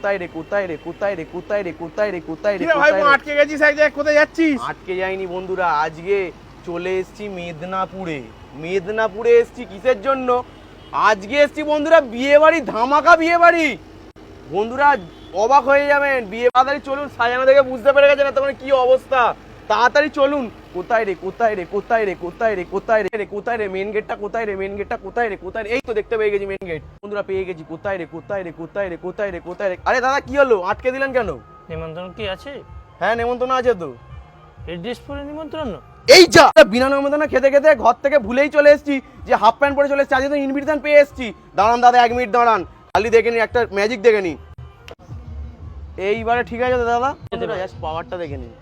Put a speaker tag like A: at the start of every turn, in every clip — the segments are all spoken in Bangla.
A: কোথায় রে কোথায় রে কোথায় রে কোথায় রে কোথায় রে কোথায় রে
B: ভাই আটকে গেছিস এক জায়গায়, কোথায় যাচ্ছিস?
A: আটকে যাইনি বন্ধুরা, আজকে চলে এসেছি মেদিনীপুরে। মেদিনীপুরে এসেছি কিসের জন্য? আজকে এসেছি বন্ধুরা বিয়ে বাড়ি, ধামাকা বিয়ে বাড়ি। বন্ধুরা অবাক হয়ে যাবেন, বিয়ে তাড়াতাড়ি চলুন, সাজানো দেখে বুঝতে পেরে গেছেন তখন কি অবস্থা। তাড়াতাড়ি চলুন। কোথায় রে কোথায় রে কোথায় রে কোথায় রে কোথায় রে কোথায় রে মেন গেটটা কোথায় রে, মেন গেটটা কোথায় রে কোথায় রে, এই তো দেখতে পেয়ে গেছি মেন গেট বন্ধুরা, পেয়ে গেছি। কোথায় রে কোথায় রে কোথায় রে কোথায় রে কোথায় রে। আরে দাদা কি হলো, আটকে দিলেন কেন?
C: নিমন্ত্রণ কি আছে?
A: হ্যাঁ নেমন্তন্ন আছে তো।
C: এই ড্রেস পরে নিমন্ত্রণ?
A: এই যা, বিনা নেমন্তন্ন খেতে খেতে ঘর থেকে ভুলেই চলে এসেছি যে হাফ প্যান্ট পরে চলে এসেছি। আজকে তো ইনভিটেশন পেয়ে এসেছি। দাঁড়ান দাদা, 1 মিনিট দাঁড়ান, খালি দেখে নিন, একটা ম্যাজিক দেখে নিন। এইবারে ঠিক আছে দাদা, জাস্ট পাওয়ারটা দেখে নিন।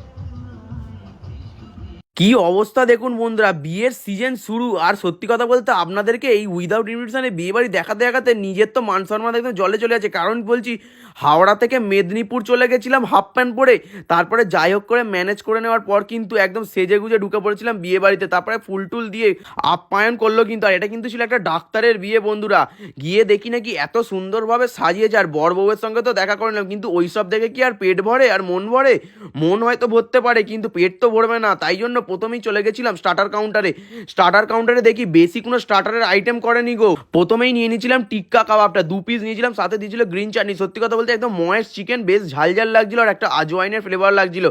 A: কি অবস্থা দেখুন বন্ধুরা, বিয়ের সিজন শুরু। আর সত্যি কথা বলতে আপনাদেরকে এই উইদাউট ইনভিটেশনে বিয়ে বাড়ি দেখাতে দেখাতে নিজের তো মান সম্মান একদম জলে চলে আছে। কারণ বলছি, হাওড়া থেকে মেদিনীপুর চলে গেছিলাম হাফ প্যান্ট পরে, তারপরে যাই হোক করে ম্যানেজ করে নেওয়ার পর কিন্তু একদম সেজে গুজে ঢুকে পড়েছিলাম বিয়ে বাড়িতে। তারপরে ফুল টুল দিয়ে আপ্যায়ন করলো কিন্তু। আর এটা কিন্তু ছিল একটা ডাক্তারের বিয়ে বন্ধুরা। গিয়ে দেখি নাকি এত সুন্দরভাবে সাজিয়েছে, আর বর বউয়ের সঙ্গে তো দেখা করে নিলাম, কিন্তু ওইসব দেখে কি আর পেট ভরে আর মন ভরে? মন হয়তো ভরতে পারে কিন্তু পেট তো ভরবে না। তাই জন্য প্রথমেই চলে গেছিলাম স্টার্টার কাউন্টারে। স্টার্টার কাউন্টারে দেখি বেশি কোনো স্টার্টারের আইটেম করেনি গো। প্রথমেই নিয়ে নিয়েছিলাম টিক্কা কাবাবটা, 2 পিস নিয়েছিলাম, সাথে দিয়েছিল গ্রিন চাটনি। সত্যি কথা বলতে একদম ময়েস চিকেন, বেশ ঝাল ঝাল লাগছিল আর একটা আজওয়াইনের ফ্লেভার লাগছিল।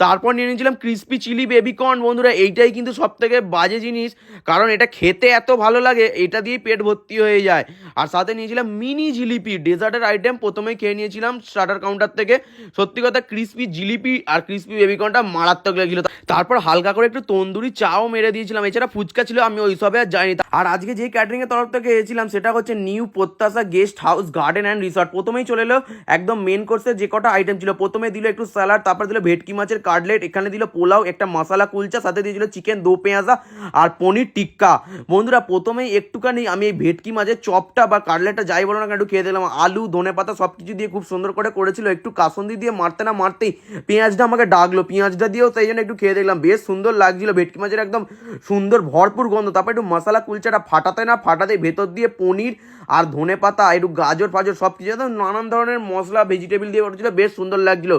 A: তারপর নিয়ে নিয়েছিলাম ক্রিস্পি চিলি বেবিকর্ন বন্ধুরা। এইটাই কিন্তু সব থেকে বাজে জিনিস, কারণ এটা খেতে এত ভালো লাগে, এটা দিয়েই পেট ভর্তি হয়ে যায়। আর সাথে নিয়েছিলাম মিনি জিলিপি, ডেজার্টের আইটেম। প্রথমেই খেয়ে নিয়েছিলাম স্টার্টার কাউন্টার থেকে। সত্যি কথা ক্রিস্পি জিলিপি আর ক্রিস্পি বেবিকর্নটা মারাত্মক লাগছিল। তারপর হালকা করে একটু তন্দুরি চাও মেরে দিয়েছিলাম, এছাড়া ফুচকা ছিল, আমি ওইসবে আর যাইনি। আর আজকে যে ক্যাটারিং এর তরফ থেকে গিয়েছিলাম সেটা হচ্ছে নিউ প্রত্যাশা guest house garden and resort. প্রথমেই চলে এলো একদম মেন কোর্সে যে কটা আইটেম ছিল। প্রথমে দিল একটু স্যালাড, তারপর দিল ভেটকি মাছের কাটলেট, এখানে দিল পোলাও, একটা মশলা কুলচা, সাথে দিয়েছিল চিকেন দো পেঁয়াজা আর পনির টিক্কা। বন্ধুরা প্রথমেই একটুখানি আমি এই ভেটকি মাছের চপটা বা কাটলেটটা যাই বলো না একটু খেয়ে দিলাম। আলু ধনে পাতা সব কিছু দিয়ে খুব সুন্দর করে করেছিল। একটু কাসুন্দি দিয়ে মারতে না মারতেই পেঁয়াজটা আমাকে ডাকলো, পেঁয়াজটা দিয়েও তাই জন্য একটু খেয়ে দেখলাম, বেশ সুন্দর লাগছিল। ভেটকি মাছের একদম সুন্দর ভরপুর গন্ধ। তারপর একটু মশলা কুলচাটা ফাটাতে না ফাটাতে ভেতর দিয়ে পনির আর ধনে পাতা, একটু গাজর ফাজর সব কিছু একদম নানান ধরনের মশলা ভেজিটেবল দিয়ে উঠেছিল, বেশ সুন্দর লাগছিল।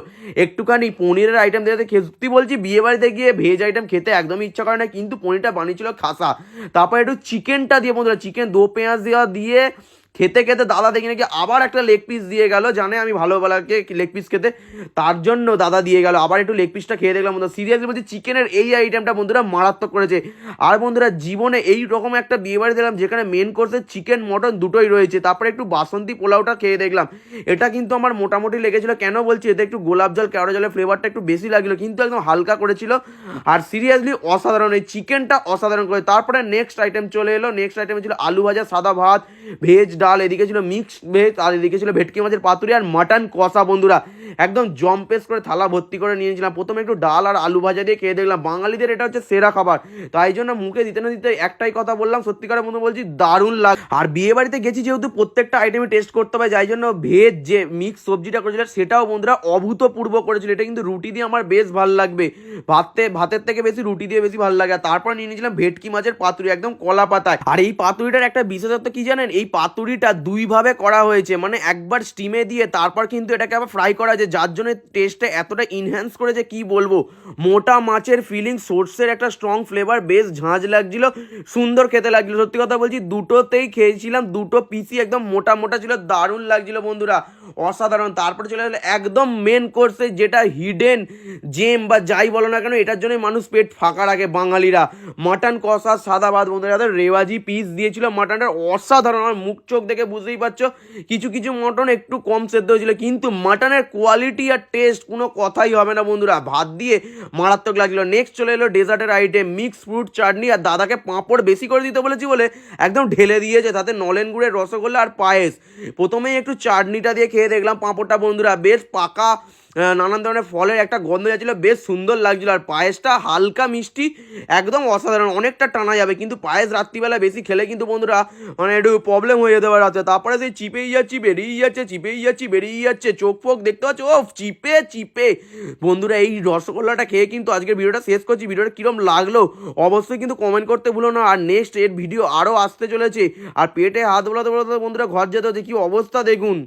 A: একটুখানি পনিরের আইটেম দিয়ে সত্যি বলছি বিয়ে বাড়িতে গিয়ে ভেজ আইটেম খেতে একদমই ইচ্ছা করে না, কিন্তু পনিরটা বানিয়েছিল খাসা। তারপর একটু চিকেনটা দিয়ে বন্ধুরা, চিকেন দো পেঁয়াজ দিয়ে খেতে খেতে দাদা দেখি নাকি আবার একটা লেগ পিস দিয়ে গেল। জানে আমি ভালো লাগে লেগ পিস খেতে, তার জন্য দাদা দিয়ে গেল আবার একটু লেগ পিসটা খেয়ে দেখলাম বন্ধুরা। সিরিয়াসলি বলছি চিকেনের এই আইটেমটা বন্ধুরা মারাত্মক করেছে। আর বন্ধুরা জীবনে এই রকম একটা বিয়ে বাড়ি দেখলাম যেখানে মেন কোর্সে চিকেন মটন দুটোই রয়েছে। তারপরে একটু বাসন্তী পোলাওটা খেয়ে দেখলাম, এটা কিন্তু আমার মোটামুটি লেগেছিল। কেন বলছি, এতে একটু গোলাপ জল কেওড়া জলের ফ্লেভারটা একটু বেশি লাগলো, কিন্তু একদম হালকা করেছিল। আর সিরিয়াসলি অসাধারণ, এই চিকেনটা অসাধারণ করে। তারপরে নেক্সট আইটেম চলে এলো। নেক্সট আইটেমে ছিল আলু ভাজা, সাদা ভাত, ভেজ ডাল, এদিকে ছিল মিক্সড ভেজ, আর এদিকে ছিল ভেটকি মাছের পাতুরি আর মাটন কষা বন্ধুরা। একদম জম্পেস করে থালা ভর্তি করে নিয়ে নিয়েছিলাম। প্রথমে একটু ডাল আর আলু ভাজা দিয়ে খেয়ে দেখলাম, বাঙালিদের এটা হচ্ছে সেরা খাবার। তাই জন্য মুখে দিতে না দিতে একটাই কথা বললাম, সত্যিকারের মতো বলছি দারুণ লাগ। আর বিয়ে বাড়িতে গেছি যেহেতু প্রত্যেকটা আইটেমে টেস্ট করতে হবে, যাই জন্য ভেজ যে মিক্স সবজিটা করেছিল সেটাও বন্ধুরা অভূতপূর্ব করেছিল। এটা কিন্তু রুটি দিয়ে আমার বেশ ভালো লাগবে, ভাতের থেকে বেশি রুটি দিয়ে বেশি ভালো লাগে। আর তারপর নিয়ে নিয়েছিলাম ভেটকি মাছের পাতুরি, একদম কলা পাতায়। আর এই পাতুরিটার একটা বিশেষত্ব কি জানেন, এই পাতুরিটা দুইভাবে করা হয়েছে, মানে একবার স্টিমে দিয়ে তারপর কিন্তু এটাকে আবার ফ্রাই করা হয়েছে, যার জন্য টেস্টটা এতটা ইনহ্যান্স করেছে কি বলবো। মোটা মাছের ফিলিং, সোর্সের একটা স্ট্রং ফ্লেভার, বেশ ঝাঁঝ লাগছিল, সুন্দর খেতে লাগছিল। সত্যি কথা বলছি দুটোতেই খেয়েছিলাম, দুটো পিসি একদম মোটা মোটা ছিল, দারুণ লাগছিল বন্ধুরা, অসাধারণ। তারপরে চলে গেলো একদম মেন কোর্সে, যেটা হিডেন জেম বা যাই বলো না কেন, এটার জন্য মানুষ পেট ফাঁকা রাখে বাঙালিরা। মাটন কষা সাদা ভাত বন্ধুরা, রেওয়াজি পিস দিয়েছিল, মাটনটার অসাধারণ। আমার মুখ চোখ দেখে বুঝতেই পারছো কিছু কিছু মটন একটু কম সেদ্ধ হয়েছিল, কিন্তু মাটনের কোয়ালিটি আর টেস্ট কোনো কথাই হবে না বন্ধুরা, ভাত দিয়ে মারাত্মক লাগছিল। নেক্সট চলে এলো ডেজার্টের আইটেম, মিক্স ফ্রুট চাটনি, আর দাদাকে পাঁপড় বেশি করে দিতে বলেছি বলে একদম ঢেলে দিয়েছে, তাতে নলেন গুড়ের রসগোল্লা আর পায়েস। প্রথমেই একটু চাটনিটা দিয়ে খেয়ে দেখলাম পাঁপড়টা বন্ধুরা, বেশ পাকা, নানান ধরনের ফলের একটা গন্ধ যাচ্ছিলো, বেশ সুন্দর লাগছিল। আর পায়েসটা হালকা মিষ্টি, একদম অসাধারণ, অনেকটা টানা যাবে, কিন্তু পায়েস রাত্রিবেলা বেশি খেলে কিন্তু বন্ধুরা মানে একটু প্রবলেম হয়ে যেতে পারে রাতে। তারপরে সেই চিপেই যাচ্ছি বেরিয়ে যাচ্ছে, চিপেই যাচ্ছি বেরিয়ে যাচ্ছে, চোখ ফোক দেখতে পাচ্ছি ও চিপে চিপে। বন্ধুরা এই রসগোল্লাটা খেয়ে কিন্তু আজকের ভিডিওটা শেষ করছি। ভিডিওটা কীরকম লাগলো অবশ্যই কিন্তু কমেন্ট করতে ভুলো না। আর নেক্সট এর ভিডিও আরও আসতে চলেছে। আর পেটে হাত বোলাতে বন্ধুরা ঘর যেতে হচ্ছে, কি অবস্থা দেখুন।